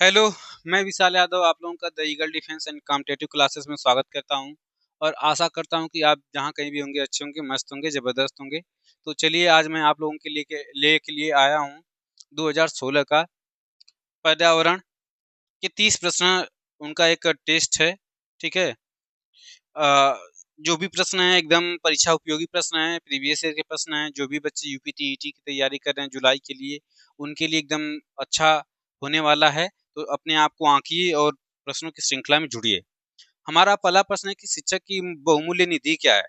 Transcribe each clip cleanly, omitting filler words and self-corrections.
Hello. मैं विशाल यादव आप लोगों का the eagle defence and competitive classes में स्वागत करता हूं और आशा करता हूं कि आप जहां कहीं भी होंगे अच्छे होंगे, मस्त होंगे, ज़बरदस्त होंगे। तो चलिए आज मैं आप लोगों के लिए आया हूं 2016 का पर्यावरण के 30 प्रश्न, उनका एक टेस्ट है। ठीक है। अ, जो भी प्रश्न है एकदम परीक्षा उपयोगी प्रश्न है, प्रीवियस ईयर के प्रश्न हैं। जो भी बच्चे यूपी टीईटी की तैयारी कर रहे हैं जुलाई के लिए, उनके लिए एकदम अच्छा होने वाला है। तो अपने आप को आंकिए और प्रश्नों की श्रृंखला में जुड़िए। हमारा पहला प्रश्न है कि शिक्षक की बहुमूल्य निधि क्या है।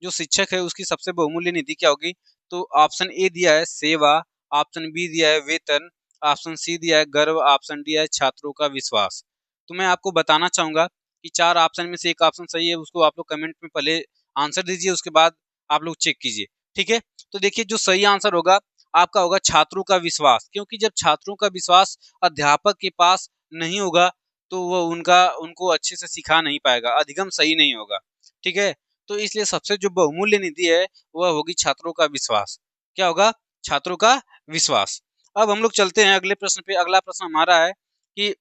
जो शिक्षक है उसकी सबसे बहुमूल्य निधि क्या होगी। तो ऑप्शन ए दिया है सेवा, ऑप्शन बी दिया है वेतन, ऑप्शन सी दिया है गर्व, ऑप्शन डी है छात्रों का विश्वास। तो मैं आपको बताना चाहूंगा कि चार ऑप्शन में से एक ऑप्शन सही है, उसको आप लोग कमेंट में पहले आंसर दीजिए, उसके बाद आप लोग चेक कीजिए। ठीक है। तो देखिए जो सही आंसर होगा आपका होगा छात्रों का विश्वास, क्योंकि जब छात्रों का विश्वास अध्यापक के पास नहीं होगा तो वो उनको अच्छे से सिखा नहीं पाएगा, अधिगम सही नहीं होगा। ठीक है। तो इसलिए सबसे जो बहुमूल्य निधि है वह होगी छात्रों का विश्वास। क्या होगा? छात्रों का विश्वास। अब हम लोग चलते हैं अगले प्रश्न पे। अगला प्रश्न हमारा है कि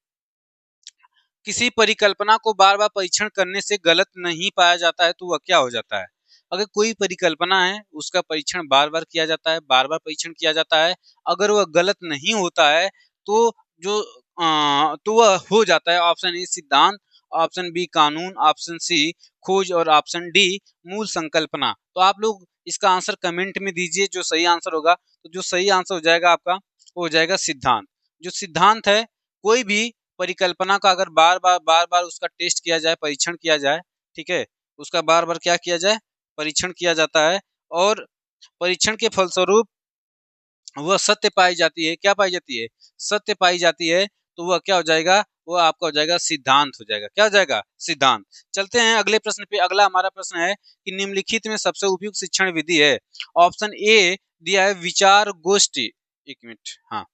किसी परिकल्पना को बार बार परीक्षण करने से गलत नहीं पाया जाता है तो वह क्या हो जाता है। अगर कोई परिकल्पना है उसका परीक्षण बार बार किया जाता है, बार बार परीक्षण किया जाता है, अगर वह गलत नहीं होता है तो तो वह हो जाता है ऑप्शन ए सिद्धांत, ऑप्शन बी कानून, ऑप्शन सी खोज और ऑप्शन डी मूल संकल्पना। तो आप लोग इसका आंसर कमेंट में दीजिए जो सही आंसर होगा। तो जो सही आंसर हो जाएगा आपका वो हो जाएगा सिद्धांत। जो सिद्धांत है, कोई भी परिकल्पना का अगर बार बार उसका टेस्ट किया जाए, परीक्षण किया जाए, ठीक है, उसका बार बार क्या किया जाए, परीक्षण किया जाता है, और परीक्षण के फलस्वरूप वह सत्य पाई जाती है। क्या पाई जाती है? सत्य पाई जाती है। तो वह क्या हो जाएगा? वह आपका हो जाएगा सिद्धांत हो जाएगा। क्या हो जाएगा? सिद्धांत। चलते हैं अगले प्रश्न पे। अगला हमारा प्रश्न है कि निम्नलिखित में सबसे उपयुक्त शिक्षण विधि है। ऑप्शन ए दिया है विचार गोष्ठी। एक मिनट, हाँ।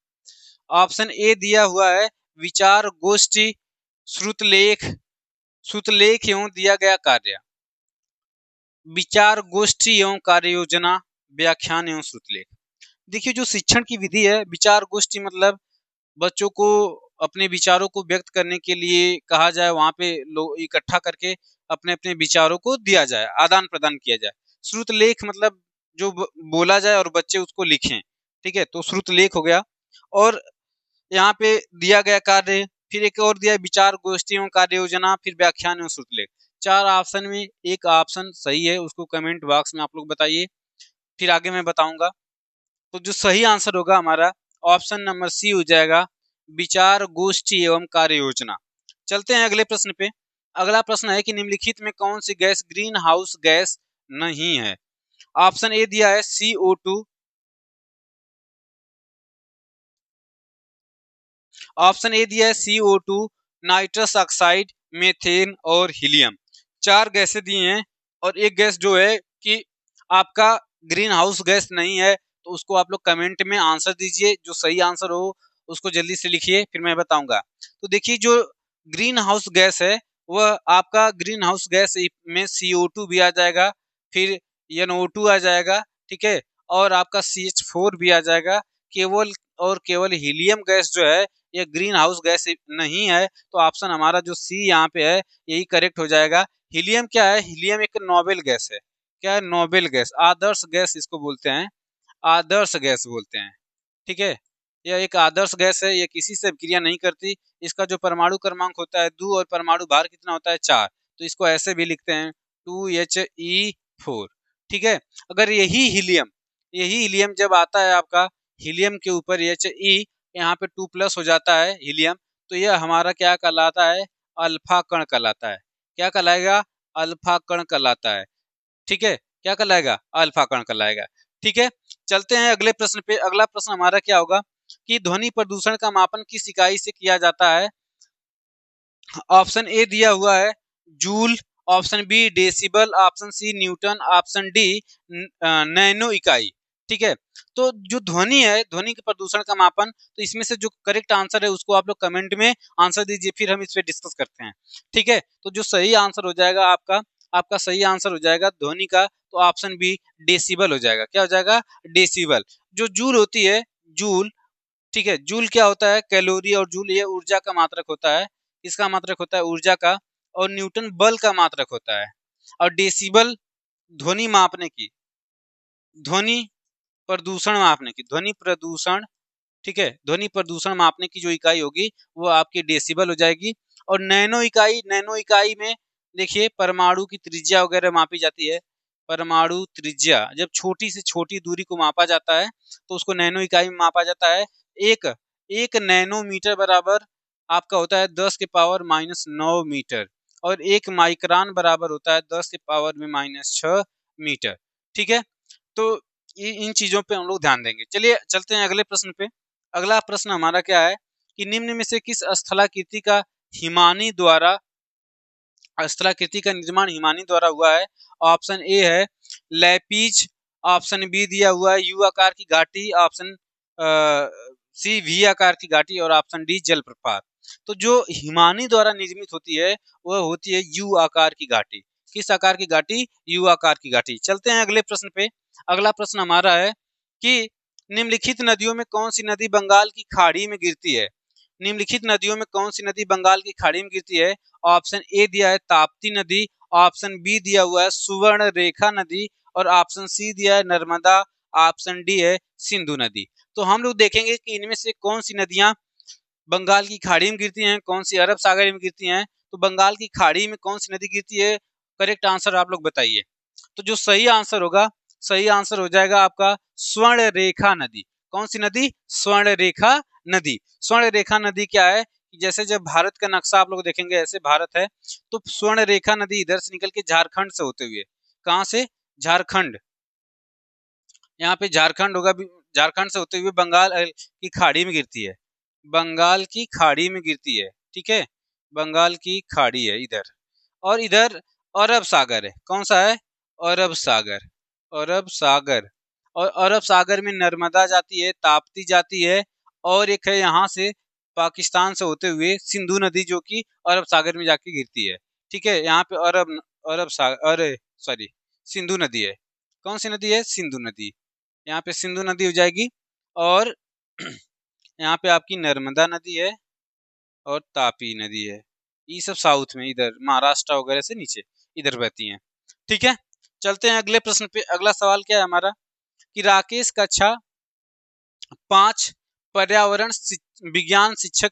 ऑप्शन ए दिया हुआ है विचार गोष्ठी, श्रुतलेख, श्रुतलेख एवं दिया गया कार्य, विचार गोष्ठी एवं कार्य योजना, व्याख्यान एवं श्रुतलेख। देखिए जो शिक्षण की विधि है, विचार गोष्ठी मतलब बच्चों को अपने विचारों को व्यक्त करने के लिए कहा जाए, वहां पे लोग इकट्ठा करके अपने अपने विचारों को दिया जाए, आदान प्रदान किया जाए। श्रुतलेख मतलब जो बोला जाए और बच्चे उसको लिखें। ठीक है, तो श्रुतलेख हो गया। और यहाँ पे दिया गया कार्य, फिर एक और दिया है विचार गोष्ठी एवं कार्य योजना, फिर व्याख्यान एवं श्रुतलेख। चार ऑप्शन में एक ऑप्शन सही है, उसको कमेंट बॉक्स में आप लोग बताइए, फिर आगे मैं बताऊंगा। तो जो सही आंसर होगा हमारा ऑप्शन नंबर सी हो जाएगा, विचार गोष्ठी एवं कार्य योजना। चलते हैं अगले प्रश्न पे। अगला प्रश्न है कि निम्नलिखित में कौन सी गैस ग्रीन हाउस गैस नहीं है। ऑप्शन ए दिया है CO2, ऑप्शन ए दिया है CO2, नाइट्रस ऑक्साइड, मेथेन और हीलियम। चार गैसें दी हैं और एक गैस जो है कि आपका ग्रीन हाउस गैस नहीं है। तो उसको आप लोग कमेंट में आंसर दीजिए, जो सही आंसर हो उसको जल्दी से लिखिए, फिर मैं बताऊंगा। तो देखिए जो ग्रीन हाउस गैस है वह आपका ग्रीन हाउस गैस में CO2 भी आ जाएगा, फिर NO2 आ जाएगा, ठीक है, और आपका CH4 भी आ जाएगा। केवल और केवल हीलियम गैस जो है ये ग्रीन हाउस गैस नहीं है। तो ऑप्शन हमारा जो सी यहाँ पे है यही करेक्ट हो जाएगा। हीलियम क्या है? हीलियम एक नोबेल गैस है। क्या है? नोबेल गैस, आदर्श गैस इसको बोलते हैं, आदर्श गैस बोलते हैं। ठीक है, यह एक आदर्श गैस है, ये किसी से क्रिया नहीं करती। इसका जो परमाणु क्रमांक होता है 2 और परमाणु भार कितना होता है 4। तो इसको ऐसे भी लिखते हैं 2He4। ठीक है। अगर यही हीलियम जब आता है आपका हीलियम के ऊपर He, यहाँ पे 2 प्लस हो जाता है हीलियम, तो यह हमारा क्या कहलाता है? अल्फा कण कहलाता है। क्या कहलाएगा? अल्फा कण कहलाता है। ठीक है, क्या कहलाएगा? अल्फा कण कहलाएगा। ठीक है। चलते हैं अगले प्रश्न पे। अगला प्रश्न हमारा क्या होगा कि ध्वनि प्रदूषण का मापन किस इकाई से किया जाता है। ऑप्शन ए दिया हुआ है joule, option B decibel, option C newton, option D nano इकाई। ठीक है। तो जो ध्वनि है, ध्वनि के प्रदूषण का मापन, तो इसमें से जो करेक्ट आंसर है उसको आप लोग कमेंट में आंसर दीजिए, फिर हम इस पे डिस्कस करते हैं। ठीक है। तो जो सही आंसर हो जाएगा आपका आपका सही आंसर हो जाएगा ध्वनि का, तो ऑप्शन बी डेसिबल हो जाएगा। क्या हो जाएगा? डेसिबल। जो जूल होती है, जूल ठीक है। जूल क्या होता है? कैलोरी, और जूल ये ऊर्जा का मात्रक होता है। इसका मात्रक होता है ऊर्जा का, और न्यूटन बल का मात्रक होता है। और डेसिबल ध्वनि मापने की, ध्वनि प्रदूषण मापने की, ध्वनि प्रदूषण, ठीक है, ध्वनि प्रदूषण मापने की जो इकाई होगी वो आपकी डेसिबल हो जाएगी। और नैनो इकाई, नैनो इकाई में देखिए परमाणु की त्रिज्या वगैरह मापी जाती है। परमाणु त्रिज्या, जब छोटी से छोटी दूरी को मापा जाता है तो उसको नैनो इकाई में मापा जाता है। एक एक नैनोमीटर बराबर आपका होता है 10⁻⁻9 मीटर, और एक माइक्रोन बराबर होता है 10⁻⁻6 मीटर। ठीक है, तो इन चीजों पे हम लोग ध्यान देंगे। चलिए चलते हैं अगले प्रश्न पे। अगला प्रश्न हमारा क्या है कि निम्न में से किस स्थलाकृति का हिमानी द्वारा, स्थलाकृति का निर्माण हिमानी द्वारा हुआ है? ऑप्शन ए है लैपीज, ऑप्शन बी दिया हुआ है यू आकार की घाटी, ऑप्शन सी वी आकार की घाटी, और ऑप्शन डी जलप्रपात। तो जो हिमानी द्वारा निर्मित होती है वह होती है यू आकार की घाटी। किस आकार की घाटी? यू आकार की घाटी। चलते हैं अगले प्रश्न पे। अगला प्रश्न हमारा है कि निम्नलिखित नदियों में कौन सी नदी बंगाल की खाड़ी में गिरती है? निम्नलिखित नदियों में कौन सी नदी बंगाल की खाड़ी में गिरती है? ऑप्शन ए दिया है ताप्ती नदी, ऑप्शन बी दिया हुआ है सुवर्ण रेखा नदी, और ऑप्शन सी दिया है नर्मदा, ऑप्शन डी है सिंधु नदी। तो हम लोग देखेंगे कि इनमें से कौन सी नदियां बंगाल की खाड़ी में गिरती हैं, कौन सी अरब सागर में गिरती हैं। तो बंगाल की खाड़ी में कौन सी नदी गिरती है? करेक्ट आंसर आप लोग बताइए। तो जो सही आंसर होगा, सही आंसर हो जाएगा आपका स्वर्ण रेखा नदी। कौन सी नदी? स्वर्ण रेखा नदी। स्वर्ण रेखा नदी क्या है? जैसे जब भारत का नक्शा आप लोग देखेंगे, ऐसे भारत है, तो स्वर्ण रेखा नदी इधर से निकल के झारखंड से होते हुए, कहां से? झारखंड, यहाँ पे झारखंड होगा, झारखंड से होते हुए बंगाल की खाड़ी में गिरती है। बंगाल की खाड़ी में गिरती है, ठीक है, बंगाल की खाड़ी है इधर, और इधर अरब सागर है। कौन सा है? अरब सागर, अरब सागर। और अरब सागर में नर्मदा जाती है, ताप्ती जाती है, और एक है यहाँ से पाकिस्तान से होते हुए सिंधु नदी, जो कि अरब सागर में जाके गिरती है। ठीक है, यहाँ पे अरब अरब सागर, अरे सॉरी, सिंधु नदी है। कौन सी नदी है? सिंधु नदी। यहाँ पे सिंधु नदी हो जाएगी, और यहाँ पे आपकी नर्मदा नदी है, और तापी नदी है। ये सब साउथ में, इधर महाराष्ट्र वगैरह से नीचे इधर बहती हैं। ठीक है, चलते हैं अगले प्रश्न पे। अगला सवाल क्या है हमारा कि राकेश कक्षा 5 पर्यावरण विज्ञान शिक्षक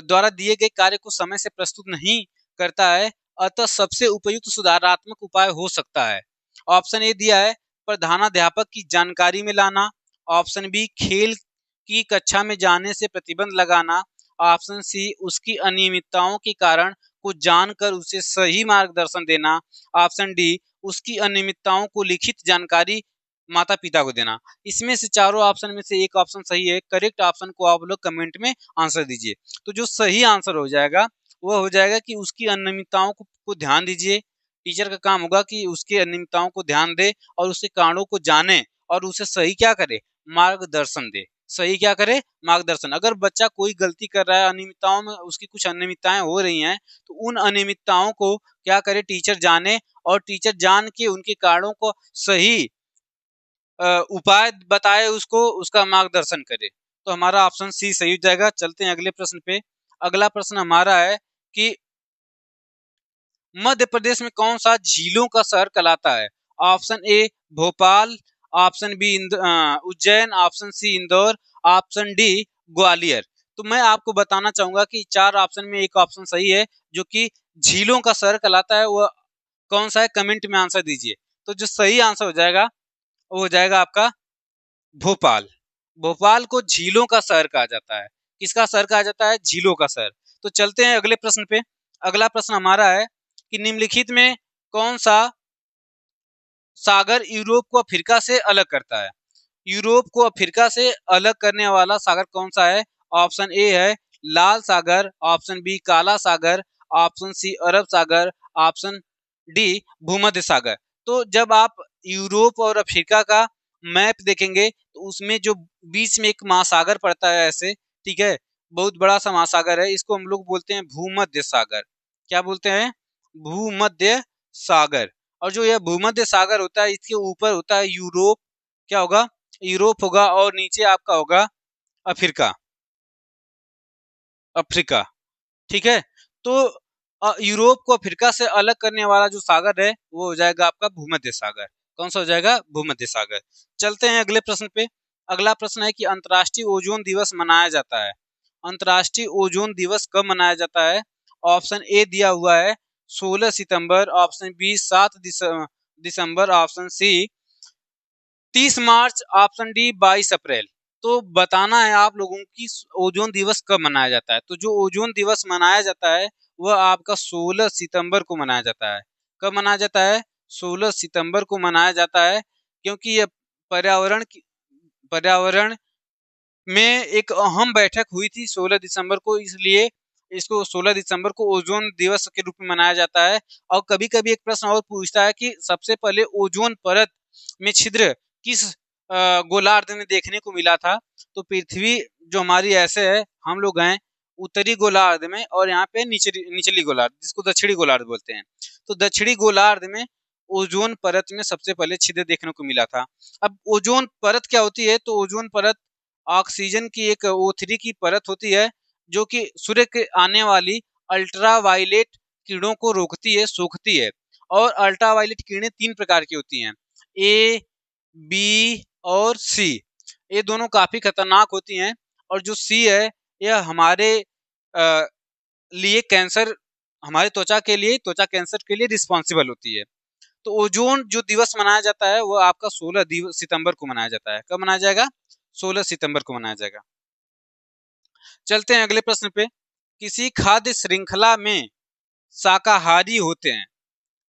द्वारा दिए गए कार्य को समय से प्रस्तुत नहीं करता है, अतः सबसे उपयुक्त सुधारात्मक उपाय हो सकता है। ऑप्शन ए दिया है प्रधानाध्यापक की जानकारी में लाना, ऑप्शन बी खेल की कक्षा में जाने से प्रतिबंध लगाना, ऑप्शन सी उसकी अनियमितताओं के कारण को जानकर उसे सही मार्गदर्शन देना, ऑप्शन डी उसकी अनियमितताओं को लिखित जानकारी माता पिता को देना। इसमें से चारों ऑप्शन में से एक ऑप्शन सही है। करेक्ट ऑप्शन को आप लोग कमेंट में आंसर दीजिए। तो जो सही आंसर हो जाएगा वो हो जाएगा कि उसकी अनियमितताओं को ध्यान दीजिए। टीचर का काम होगा कि उसके अनियमितताओं को ध्यान दे और उसके कारणों को जाने और उसे सही क्या करे? मार्गदर्शन दे। सही क्या करे? मार्गदर्शन। अगर बच्चा कोई गलती कर रहा है, अनियमितताओं में उसकी कुछ अनियमितताएं हो रही हैं, तो उन अनियमितताओं को क्या करे? टीचर जाने, और टीचर जान के उनके कारणों को सही उपाय बताए, उसको उसका मार्गदर्शन करे। तो हमारा ऑप्शन सी सही हो जाएगा। चलते हैं अगले प्रश्न पे। अगला प्रश्न हमारा है कि मध्य प्रदेश में कौन सा झीलों का शहर कहलाता है? Option A Bhopal, option B Ujjain, option C Indore, option D Gwalior. तो मैं आपको बताना चाहूंगा कि चार ऑप्शन में एक ऑप्शन सही है, जो कि झीलों का शहर कहलाता है। वह कौन सा है? कमेंट में आंसर दीजिए। तो जो सही आंसर हो जाएगा वो हो जाएगा आपका भोपाल। भोपाल को झीलों का शहर कहा जाता है। किसका शहर कहा जाता है? झीलों का शहर। तो चलते हैं अगले प्रश्न पे। अगला प्रश्न हमारा है कि निम्नलिखित में कौन सा सागर यूरोप को अफ्रीका से अलग करता है? यूरोप को अफ्रीका से अलग करने वाला सागर कौन सा है? ऑप्शन ए है लाल सागर, ऑप्शन बी काला सागर, ऑप्शन सी अरब सागर, ऑप्शन डी भूमध्य सागर। तो जब आप यूरोप और अफ्रीका का मैप देखेंगे तो उसमें जो बीच में एक महासागर पड़ता है ऐसे, ठीक है, बहुत बड़ा सा महासागर है, इसको हम लोग बोलते हैं भूमध्य सागर। क्या बोलते हैं? भूमध्य सागर। और जो यह भूमध्य सागर होता है, इसके ऊपर होता है यूरोप। क्या होगा? यूरोप होगा, और नीचे आपका होगा अफ्रीका, अफ्रीका। ठीक है। तो यूरोप को अफ्रीका से अलग करने वाला जो सागर है वो हो जाएगा आपका भूमध्य सागर। कौन सा हो जाएगा? भूमध्य सागर। चलते हैं अगले प्रश्न पे। अगला प्रश्न है कि अंतर्राष्ट्रीय ओजोन दिवस मनाया जाता है। अंतर्राष्ट्रीय ओजोन दिवस कब मनाया जाता है? ऑप्शन ए दिया हुआ है 16 सितंबर, ऑप्शन बी 7 दिसंबर, ऑप्शन सी 30 मार्च, ऑप्शन डी 22 अप्रैल। तो बताना है आप लोगों की ओजोन दिवस कब मनाया जाता है। तो जो ओजोन दिवस मनाया जाता है वह आपका 16 सितंबर को मनाया जाता है। कब मनाया जाता है? 16 सितंबर को मनाया जाता है, क्योंकि ये पर्यावरण में एक अहम बैठक हुई थी 16 दिसंबर को, इसलिए इसको 16 दिसंबर को ओजोन दिवस के रूप में मनाया जाता है। और कभी-कभी एक प्रश्न और पूछता है कि सबसे पहले ओजोन परत में छिद्र किस गोलार्ध में देखने को मिला था। तो पृथ्वी जो हमारी ऐसे है, हम लोग हैं उत्तरी गोलार्ध में, और यहाँ पे निचली गोलार्ध, जिसको दक्षिणी गोलार्ध बोलते हैं। तो दक्षिणी गोलार्ध में ओजोन परत में सबसे पहले छिद्र देखने को मिला था। अब ओजोन परत क्या होती है? तो ओजोन परत ऑक्सीजन की एक O3 की परत होती है, जो कि सूर्य के आने वाली अल्ट्रावायलेट किरणों को रोकती है, सोखती है। और अल्ट्रावायलेट किरणें 3 प्रकार की होती हैं, ए, बी और सी। ये दोनों काफी खतरनाक होती हैं, और जो सी है यह हमारे अ, लिए कैंसर, हमारे त्वचा कैंसर के लिए रिस्पॉन्सिबल होती है। तो ओजोन जो दिवस मनाया जाता है वो आपका 16 सितंबर को मनाया जाता है। कब मनाया जाएगा? 16 सितंबर को मनाया जाएगा। चलते हैं अगले प्रश्न पे। किसी खाद्य श्रृंखला में शाकाहारी होते हैं।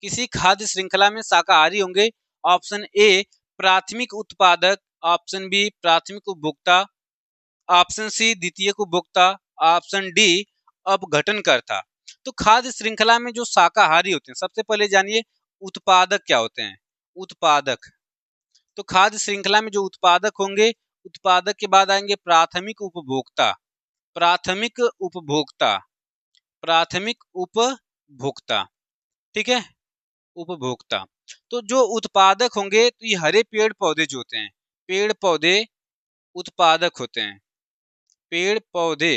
किसी खाद्य श्रृंखला में शाकाहारी होंगे। ऑप्शन ए प्राथमिक उत्पादक, ऑप्शन बी प्राथमिक उपभोक्ता, ऑप्शन सी द्वितीयक उपभोक्ता, ऑप्शन डी अपघटनकर्ता। तो खाद्य श्रृंखला में जो शाकाहारी होते हैं, सबसे पहले जानिए उत्पादक क्या होते हैं। उत्पादक, तो खाद्य श्रृंखला में जो उत्पादक होंगे, उत्पादक के बाद आएंगे प्राथमिक उपभोक्ता। प्राथमिक उपभोक्ता, प्राथमिक उपभोक्ता, ठीक है, उपभोक्ता। तो जो उत्पादक होंगे, तो ये हरे पेड़ पौधे जो होते हैं, पेड़ पौधे उत्पादक होते हैं। पेड़ पौधे,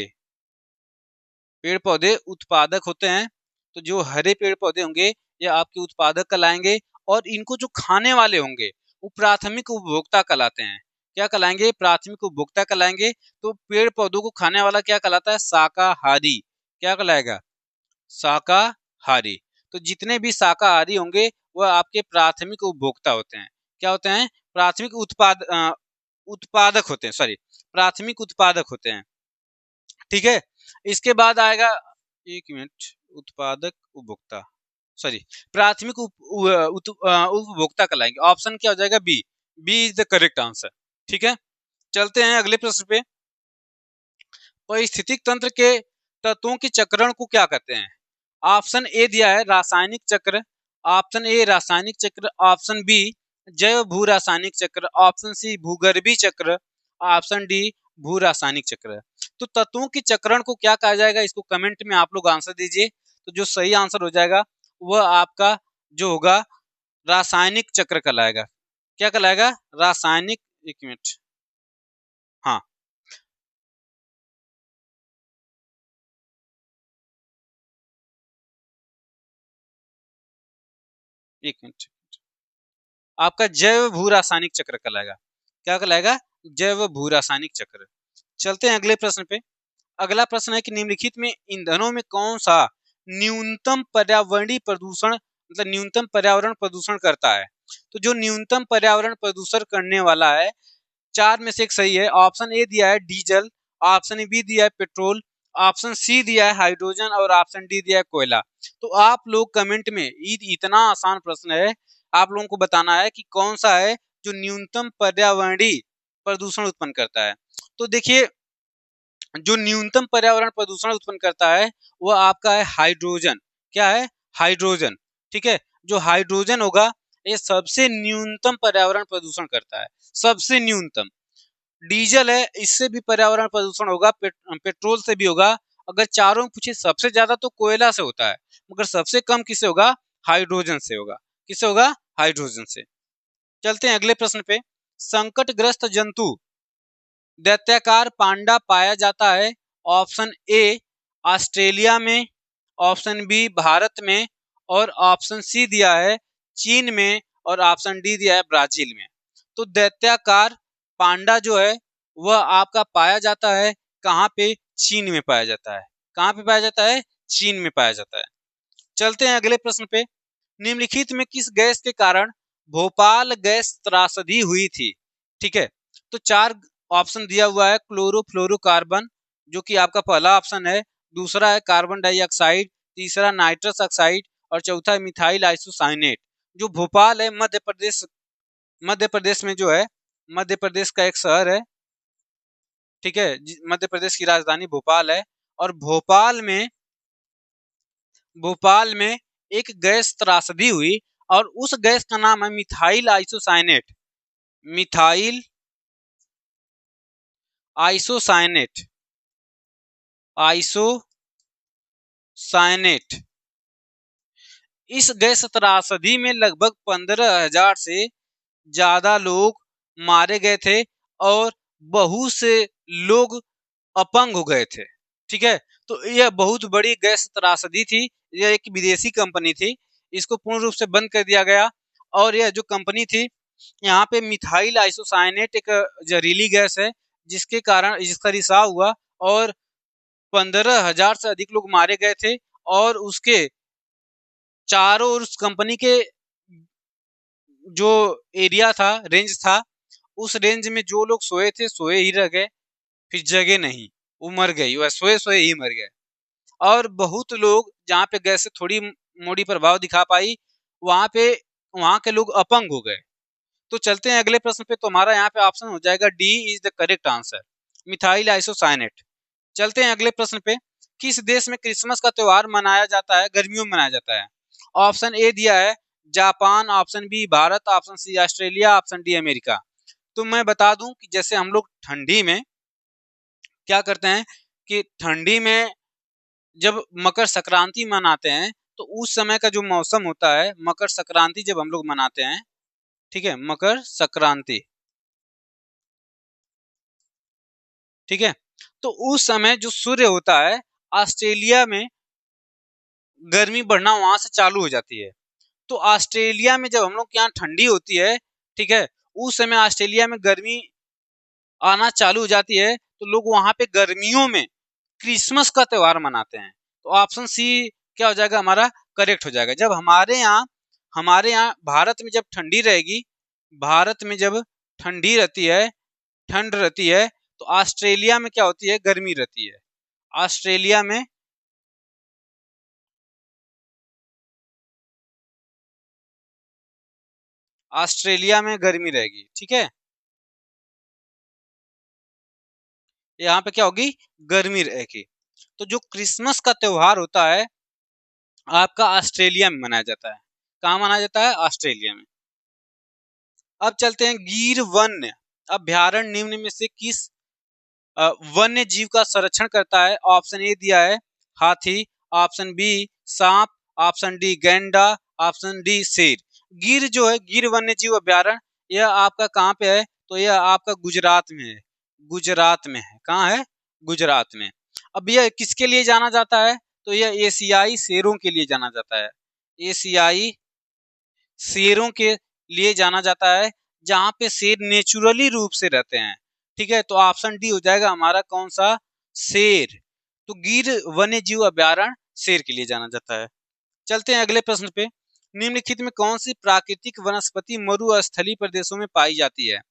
पेड़ पौधे उत्पादक होते हैं। तो जो हरे पेड़ पौधे होंगे ये आपके उत्पादक कहलाएंगे, और इनको जो खाने वाले होंगे वो प्राथमिक उपभोक्ता कहलाते हैं। क्या कहलाएंगे? प्राथमिक उपभोक्ता कहलाएंगे। तो पेड़ पौधों को खाने वाला क्या कहलाता है? शाकाहारी। क्या कहलाएगा? शाकाहारी। तो जितने भी शाकाहारी होंगे वह आपके प्राथमिक उपभोक्ता होते हैं। क्या होते हैं? प्राथमिक उत्पादक होते हैं, सॉरी, प्राथमिक उत्पादक होते हैं। ठीक है। इसके बाद आएगा, एक मिनट, उत्पादक उपभोक्ता, सॉरी, प्राथमिक उपभोक्ता कहलाएंगे। ऑप्शन क्या हो जाएगा? B. B is the correct answer. ठीक है। चलते हैं अगले प्रश्न पे। परिस्थितिक तंत्र के तत्वों के चक्रण को क्या कहते हैं? ऑप्शन ए दिया है रासायनिक चक्र, ऑप्शन ए रासायनिक चक्र, ऑप्शन बी जैव भू रासायनिक चक्र, ऑप्शन सी भूगर्भीय चक्र, ऑप्शन डी भू रासायनिक चक्र। तो तत्वों के चक्रण को क्या कहा जाएगा? इसको कमेंट में आप लोग आंसर दीजिए। तो जो सही आंसर हो जाएगा वह आपका जो होगा रासायनिक चक्र कहलाएगा। क्या कहलाएगा? रासायनिक, एक मिनट, हाँ, एक मिनट, आपका जैव भू रासायनिक चक्र कहलाएगा। क्या कहलाएगा? जैव भू रासायनिक चक्र। चलते हैं अगले प्रश्न पे। अगला प्रश्न है कि निम्नलिखित में ईंधनों में कौन सा न्यूनतम पर्यावरणीय प्रदूषण, मतलब न्यूनतम पर्यावरण प्रदूषण करता है? तो जो न्यूनतम पर्यावरण प्रदूषण करने वाला है, चार में से एक सही है। ऑप्शन ए दिया है डीजल, ऑप्शन बी दिया है पेट्रोल, ऑप्शन सी दिया है हाइड्रोजन, और ऑप्शन डी दिया है कोयला। तो आप लोग कमेंट में, इतना आसान प्रश्न है, आप लोगों को बताना है कि कौन सा है जो न्यूनतम पर्यावरणीय प्रदूषण उत्पन्न करता है। तो देखिए, जो न्यूनतम पर्यावरण प्रदूषण उत्पन्न करता है वह आपका है हाइड्रोजन। क्या है? हाइड्रोजन। ठीक है। जो हाइड्रोजन होगा ये सबसे न्यूनतम पर्यावरण प्रदूषण करता है, सबसे न्यूनतम। डीजल है, इससे भी पर्यावरण प्रदूषण होगा, पेट्रोल से भी होगा। अगर चारों पूछे सबसे ज्यादा तो कोयला से होता है, मगर सबसे कम किससे होगा? हाइड्रोजन से होगा। किससे होगा? हाइड्रोजन से। चलते हैं अगले प्रश्न पे। संकटग्रस्त जंतु दैत्याकार पांडा पाया जाता है ऑप्शन ए ऑस्ट्रेलिया में, ऑप्शन बी भारत में, और ऑप्शन सी दिया है चीन में, और ऑप्शन डी दिया है ब्राजील में। तो दैत्याकार पांडा जो है वह आपका पाया जाता है कहाँ पे? चीन में पाया जाता है। कहाँ पे पाया जाता है? चीन में पाया जाता है। चलते हैं अगले प्रश्न पे। निम्नलिखित में किस गैस के कारण भोपाल गैस त्रासदी हुई थी? ठीक है, तो चार ऑप्शन दिया हुआ है। क्लोरोफ्लोरोकार्बन जो कि आपका पहला ऑप्शन है, दूसरा है कार्बन डाइऑक्साइड, तीसरा नाइट्रस ऑक्साइड, और चौथा है मिथाइल आइसोसाइनेट। जो भोपाल है मध्य प्रदेश में जो है, मध्य प्रदेश का एक शहर है, ठीक है, मध्य प्रदेश की राजधानी भोपाल है। और भोपाल में एक गैस त्रासदी हुई और उस गैस का नाम है methyl isocyanate. Methyl isocyanate, isocyanate. इस गैस त्रासदी में लगभग 15,000 से ज्यादा लोग मारे गए थे और बहुत से लोग अपंग हो गए थे। ठीक है, तो यह बहुत बड़ी गैस त्रासदी थी। यह एक विदेशी कंपनी थी, इसको पूर्ण रूप से बंद कर दिया गया। और यह जो कंपनी थी, यहाँ पे मिथाइल आइसोसाइनेट एक जहरीली गैस है जिसके कारण इसका रिसाव हुआ और 15,000 से अधिक लोग मारे गए थे। और उसके चारों ओर उस कंपनी के जो एरिया था, रेंज था, उस रेंज में जो लोग सोए थे सोए ही रह गए, फिर जगह नहीं, वो मर गई, वह सोए सोए ही मर गए। और बहुत लोग जहाँ पे गैस से थोड़ी मोड़ी प्रभाव दिखा पाई, वहां के लोग अपंग हो गए। तो चलते हैं अगले प्रश्न पे। तुम्हारा यहाँ पे ऑप्शन हो जाएगा D is the correct answer, methyl isocyanate. चलते हैं अगले प्रश्न पे। किस देश में क्रिसमस का त्योहार मनाया जाता है? गर्मियों में मनाया जाता है। ऑप्शन ए दिया है Japan, option B Bharat, option C Australia, option D America. तो मैं बता दूं कि जैसे हम लोग ठंडी में क्या करते हैं कि ठंडी में जब मकर संक्रांति मनाते हैं तो उस समय का जो मौसम होता है, मकर संक्रांति जब हम लोग मनाते हैं, ठीक है, मकर संक्रांति, ठीक है, तो उस समय जो सूर्य होता है, ऑस्ट्रेलिया में गर्मी बढ़ना वहां से चालू हो जाती है। तो ऑस्ट्रेलिया में जब हम लोग के यहाँ ठंडी होती है, ठीक है, उस समय ऑस्ट्रेलिया में गर्मी आना चालू हो जाती है, तो लोग वहां पे गर्मियों में क्रिसमस का त्योहार मनाते हैं। तो ऑप्शन सी क्या हो जाएगा हमारा? करेक्ट हो जाएगा। जब हमारे यहाँ भारत में जब ठंडी रहेगी, भारत में जब ठंडी रहती है, ठंड रहती है, तो ऑस्ट्रेलिया में क्या होती है? गर्मी रहती है। ऑस्ट्रेलिया में ऑस्ट्रेलिया में गर्मी रहेगी, ठीक है, यहाँ पे क्या होगी? गर्मी रहेगी। तो जो क्रिसमस का त्योहार होता है आपका ऑस्ट्रेलिया में मनाया जाता है। कहाँ मनाया जाता है? ऑस्ट्रेलिया में। अब चलते हैं गिर वन्य अभ्यारण्य निम्न में से किस वन्य जीव का संरक्षण करता है? ऑप्शन ए दिया है हाथी, ऑप्शन बी सांप, ऑप्शन डी गैंडा, ऑप्शन डी शेर। गिर जो है, गिर वन्य जीव अभ्यारण्य, यह आपका कहाँ पे है? तो यह आपका गुजरात में है। गुजरात में है। कहाँ है? गुजरात में। अब यह किसके लिए जाना जाता है? तो यह एशियाई शेरों के लिए जाना जाता है। एशियाई शेरों के लिए जाना जाता है, जहां पे शेर नेचुरली रूप से रहते हैं। ठीक है, तो ऑप्शन डी हो जाएगा हमारा कौन सा? शेर। तो गिर वन्य जीव अभ्यारण्य शेर के लिए जाना जाता है। चलते हैं अगले प्रश्न पे। निम्नलिखित में कौन सी प्राकृतिक वनस्पति मरुस्थलीय प्रदेशों में पाई जाती है?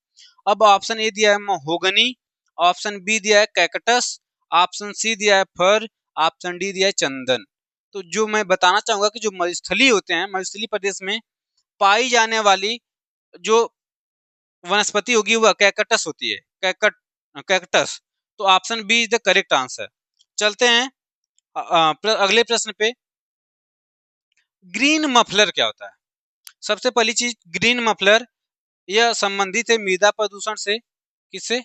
अब ऑप्शन ए दिया है महोगनी, ऑप्शन बी दिया है कैक्टस, ऑप्शन सी दिया है फर, ऑप्शन डी दिया है चंदन। तो जो मैं बताना चाहूंगा कि जो मरुस्थलीय होते हैं, मरुस्थलीय प्रदेश में पाई जाने वाली जो वनस्पति होगी वह कैक्टस होती है। कैक्टस। तो option B is the correct answer. चलते हैं अगले प्रश्न पे। ग्रीन मफलर क्या होता है? सबसे पहली चीज, ग्रीन मफलर यह संबंधित है मृदा प्रदूषण से। किससे?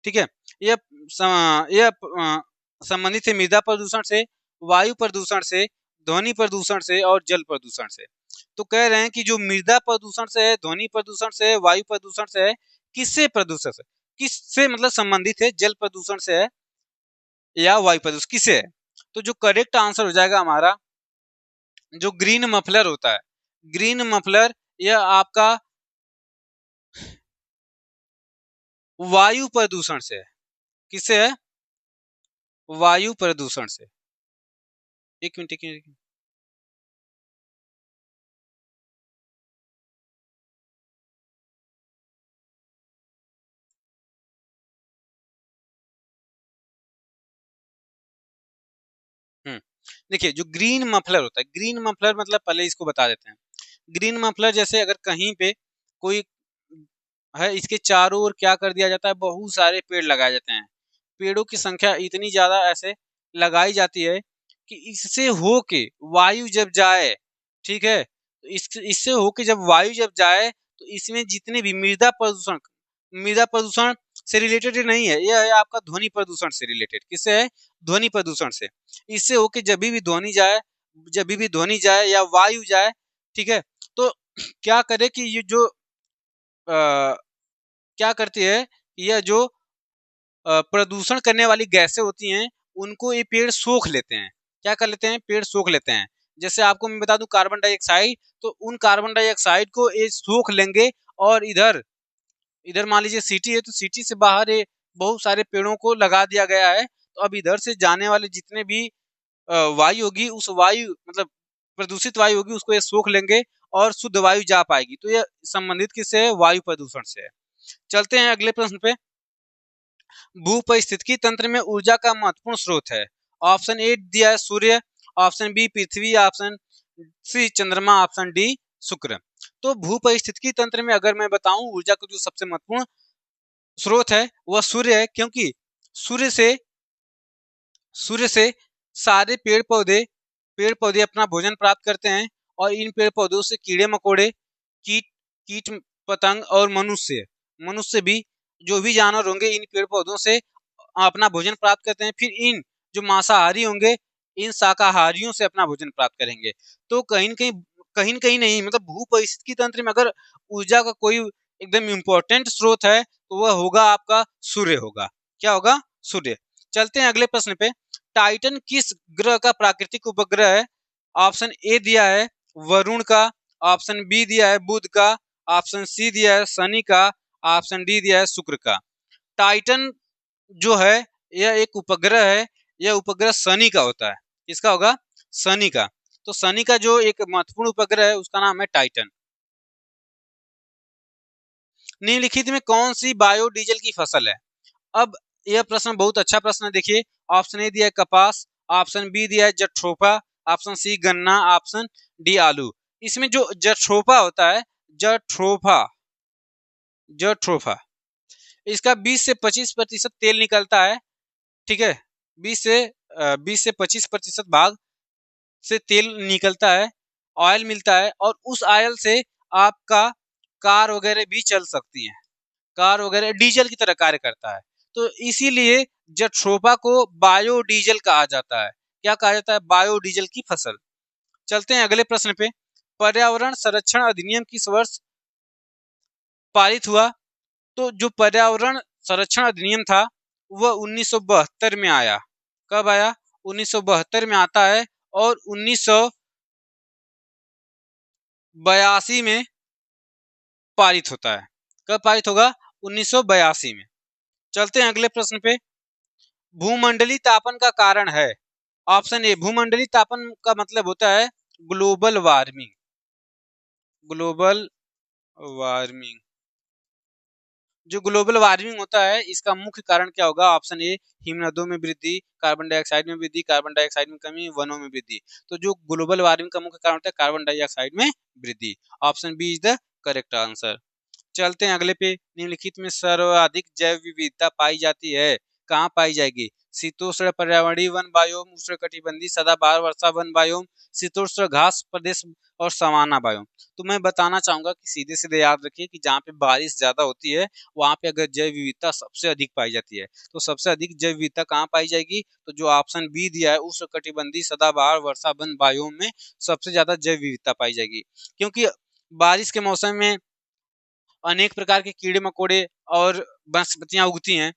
ठीक है, यह यह संबंधित है मृदा प्रदूषण से, वायु प्रदूषण से, ध्वनि प्रदूषण से और जल प्रदूषण से। तो कह रहे हैं कि जो मृदा प्रदूषण से है, ध्वनि प्रदूषण से है, वायु प्रदूषण से है, किससे प्रदूषण से, किससे मतलब संबंधित है, जल प्रदूषण से है या वायु प्रदूषण, किससे है? तो जो करेक्ट आंसर हो जाएगा हमारा, जो ग्रीन मफलर होता है, ग्रीन मफलर, यह आपका वायु प्रदूषण से है। किससे है? वायु प्रदूषण से। एक मिनट, एक मिनट। देखिए जो ग्रीन मफलर होता है, ग्रीन मफलर मतलब पहले इसको बता देते हैं। ग्रीन मफलर जैसे अगर कहीं पे कोई है, इसके चारों ओर क्या कर दिया जाता है, बहुत सारे पेड़ लगाए जाते हैं। पेड़ों की संख्या इतनी ज्यादा ऐसे लगाई जाती है कि इससे होके वायु जब जाए, ठीक है, तो इससे होके जब वायु जब जाए तो इसमें जितने भी मृदा प्रदूषण, मृदा प्रदूषण से रिलेटेड नहीं है, यह है आपका ध्वनि प्रदूषण से रिलेटेड। किससे है? ध्वनि प्रदूषण से। इससे होके जब भी ध्वनि जाए, जब भी ध्वनि जाए या वायु जाए, ठीक है, तो क्या करे कि ये जो क्या करती है, यह जो प्रदूषण करने वाली गैसें होती हैं, उनको ये पेड़ सोख लेते हैं। क्या कर लेते हैं? पेड़ सोख लेते हैं। जैसे आपको मैं बता दूं कार्बन डाइऑक्साइड, तो उन कार्बन डाइऑक्साइड को ये सोख लेंगे, और इधर इधर मान लीजिए सिटी है, तो सिटी से बाहर ये बहुत सारे पेड़ों को लगा दिया गया है। तो अब इधर से जाने वाले जितने भी वायु होगी, उस वायु मतलब प्रदूषित वायु होगी, उसको ये सोख लेंगे और शुद्ध वायु जा पाएगी। तो यह संबंधित किससे है? वायु प्रदूषण से है। चलते हैं अगले प्रश्न पे। भूपरिस्थितिकी तंत्र में ऊर्जा का महत्वपूर्ण स्रोत है। ऑप्शन ए दिया है सूर्य, ऑप्शन बी पृथ्वी, ऑप्शन सी चंद्रमा, ऑप्शन डी शुक्र। तो भूपरिस्थितिकी तंत्र में अगर मैं बताऊं, ऊर्जा का जो सबसे महत्वपूर्ण स्रोत है वह सूर्य है, क्योंकि सूर्य से सूर्य से सारे पेड़ पौधे अपना भोजन प्राप्त करते हैं, और इन पेड़ पौधों से कीड़े मकोड़े, कीट कीट पतंग और मनुष्य मनुष्य भी, जो भी जानवर होंगे, इन पेड़ पौधों से अपना भोजन प्राप्त करते हैं। फिर इन जो मांसाहारी होंगे, इन शाकाहारियों से अपना भोजन प्राप्त करेंगे। तो कहीं न कहीं नहीं, मतलब भूपरिस्थितिकी तंत्र में अगर ऊर्जा का कोई एकदम इम्पोर्टेंट स्रोत है, तो वह होगा आपका सूर्य होगा। क्या होगा? सूर्य। चलते हैं अगले प्रश्न पे। टाइटन किस ग्रह का प्राकृतिक उपग्रह है? ऑप्शन ए दिया है वरुण का, ऑप्शन बी दिया है बुध का, ऑप्शन सी दिया है शनि का, ऑप्शन डी दिया है शुक्र का। टाइटन जो है यह एक उपग्रह है, यह उपग्रह शनि का होता है। किसका होगा? शनि का। तो शनि का जो एक महत्वपूर्ण उपग्रह है उसका नाम है टाइटन। निम्नलिखित में कौन सी बायोडीजल की फसल है? अब यह प्रश्न बहुत अच्छा प्रश्न है। देखिए ऑप्शन ए दिया है कपास, ऑप्शन बी दिया है जट्रोफा, ऑप्शन सी गन्ना, ऑप्शन डी आलू। इसमें जो जट्रोफा होता है, जट्रोफा जट्रोफा इसका 20 से 25% तेल निकलता है, ठीक है, 20 से 25% से तेल निकलता है, ऑयल मिलता है, और उस ऑयल से आपका कार वगैरह भी चल सकती है, कार वगैरह डीजल की तरह कार्य करता है। तो इसीलिए जट्रोफा को बायोडीजल कहा जाता है। क्या कहा जाता है? बायोडीजल की फसल। चलते हैं अगले प्रश्न पे। पर्यावरण संरक्षण अधिनियम किस वर्ष पारित हुआ? तो जो पर्यावरण संरक्षण अधिनियम था वह 1972 में आया। कब आया? 1972 में आता है, और 1982 में पारित होता है। कब पारित होगा? 1982 में। चलते हैं अगले प्रश्न पे। भूमंडलीय तापन का कारण है। ऑप्शन ए, भूमंडलीय तापन का मतलब होता है ग्लोबल वार्मिंग। ग्लोबल वार्मिंग, जो ग्लोबल वार्मिंग होता है इसका मुख्य कारण क्या होगा? ऑप्शन ए, हिमनदों में वृद्धि, कार्बन डाइऑक्साइड में वृद्धि, कार्बन डाइऑक्साइड में कमी, वनों में वृद्धि। तो जो ग्लोबल वार्मिंग का मुख्य कारण होता है कार्बन डाइऑक्साइड में वृद्धि। Option B is the correct answer. चलते हैं अगले पे। निम्नलिखित में सर्वाधिक जैव विविधता पाई जाती है, कहाँ पाई जाएगी? शीतोष्ण पर्यावरणीय वन बायोम, उष्णकटिबंधीय सदाबहार वर्षा वन बायोम, शीतोष्ण घास प्रदेश और सवाना बायोम। तो मैं बताना चाहूंगा कि सीधे सीधे याद रखिए कि जहाँ पे बारिश ज्यादा होती है वहां पे अगर जैव विविधता सबसे अधिक पाई जाती है, तो सबसे अधिक जैव विविधता कहाँ पाई जाएगी? तो जो ऑप्शन बी दिया है उष्णकटिबंधीय सदाबहार वर्षा वन बायोम में सबसे ज्यादा जैव विविधता पाई जाएगी। क्योंकि बारिश के मौसम में अनेक प्रकार के कीड़े मकोड़े और वनस्पतियां उगती हैं।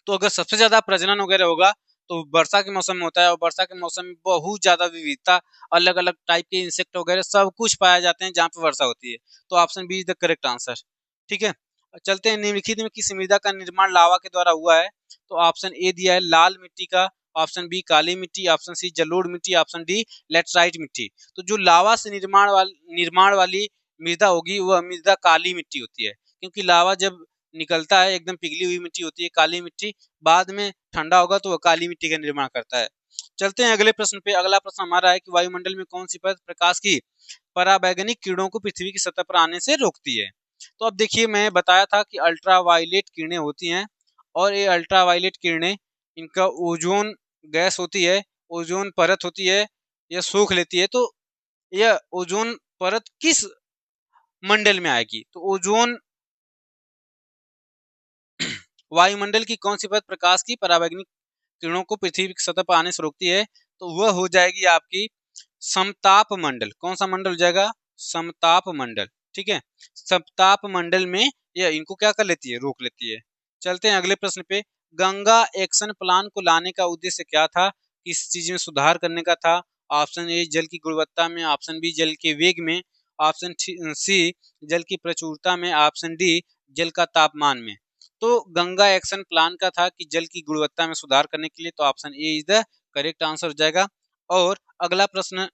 तो अगर सबसे ज्यादा प्रजनन वगैरह होगा तो वर्षा के मौसम में होता है, और वर्षा के मौसम में बहुत ज्यादा विविधता, अलग अलग टाइप के इंसेक्ट वगैरह सब कुछ पाए जाते हैं जहाँ पे वर्षा होती है। तो option B is the correct answer. ठीक है, चलते हैं निम्नलिखित में किस मृदा का निर्माण लावा के द्वारा हुआ है। तो ऑप्शन ए दिया है लाल मिट्टी का, ऑप्शन बी काली मिट्टी, ऑप्शन सी जलोढ़ मिट्टी, ऑप्शन डी लेटराइट मिट्टी। तो जो लावा से निर्माण वाली मृदा होगी वह मृदा काली मिट्टी होती है, क्योंकि लावा जब निकलता है एकदम पिघली हुई मिट्टी होती है काली मिट्टी, बाद में ठंडा होगा तो वह काली मिट्टी का निर्माण करता है। चलते हैं अगले प्रश्न पे। अगला प्रश्न हमारा है कि वायुमंडल में कौन सी परत प्रकाश की पराबैंगनी किरणों को पृथ्वी की सतह पर आने से रोकती है। तो अब देखिए, मैं बताया था कि अल्ट्रावायलेट किरणें होती हैं, और ये अल्ट्रावायलेट किरणें, इनका ओजोन गैस होती है, ओजोन परत होती है, यह सोख लेती है। तो यह ओजोन परत किस मंडल में आएगी? तो ओजोन वायुमंडल की कौन सी परत प्रकाश की पराबैंगनी किरणों को पृथ्वी की सतह पर आने से रोकती है? तो वह हो जाएगी आपकी समताप मंडल। कौन सा मंडल हो जाएगा? समताप मंडल। ठीक है, समताप मंडल में यह इनको क्या कर लेती है? रोक लेती है। चलते हैं अगले प्रश्न पे। गंगा एक्शन प्लान को लाने का उद्देश्य क्या था? किस चीज में सुधार करने का था? ऑप्शन ए जल की गुणवत्ता में, ऑप्शन बी जल के वेग में, ऑप्शन सी जल की प्रचुरता में, ऑप्शन डी जल का तापमान में। तो गंगा एक्शन प्लान का था कि जल की गुणवत्ता में सुधार करने के लिए, तो option A is the correct answer हो जाएगा। और अगला प्रश्न